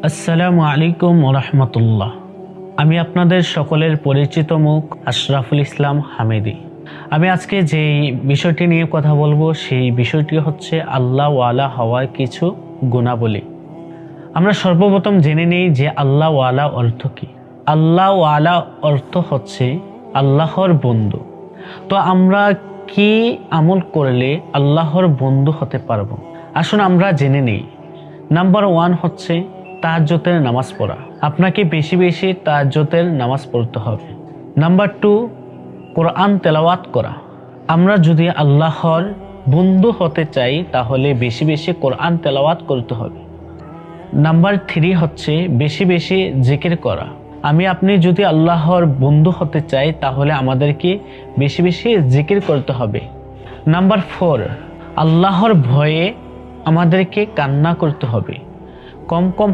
আসসালামু আলাইকুম ওয়া রাহমাতুল্লাহ। আমি আপনাদের সকলের পরিচিত মুখ আশরাফুল ইসলাম হামিদি। আমি আজকে যে বিষয়টি নিয়ে কথা বলবো সেই বিষয়টি হচ্ছে আল্লাহ ওয়ালা হওয়ার কিছু গুণাবলী। আমরা সর্বপ্রথম জেনে নিই যে আল্লাহ ওয়ালা অর্থ কি। আল্লাহ ওয়ালা অর্থ হচ্ছে আল্লাহর বন্ধু। তো আমরা কি আমল করলে আল্লাহর বন্ধু হতে পারবো, আসুন আমরা জেনে নিই। নাম্বার 1 হচ্ছে তাহাজ্জুদের নামাজ পড়া। আপনাকে বেশি বেশি তাহাজ্জুদের নামাজ পড়তে হবে। নাম্বার 2, কোরআন তেলাওয়াত করা। আমরা যদি আল্লাহর বন্ধু হতে চাই তাহলে বেশি বেশি কোরআন তেলাওয়াত করতে হবে। নাম্বার 3 হচ্ছে বেশি বেশি জিকির করা। আপনি যদি আল্লাহর বন্ধু হতে চাই তাহলে আমাদেরকে বেশি বেশি জিকির করতে হবে। নাম্বার 4, আল্লাহর ভয়ে আমাদেরকে কান্না করতে হবে, কম কম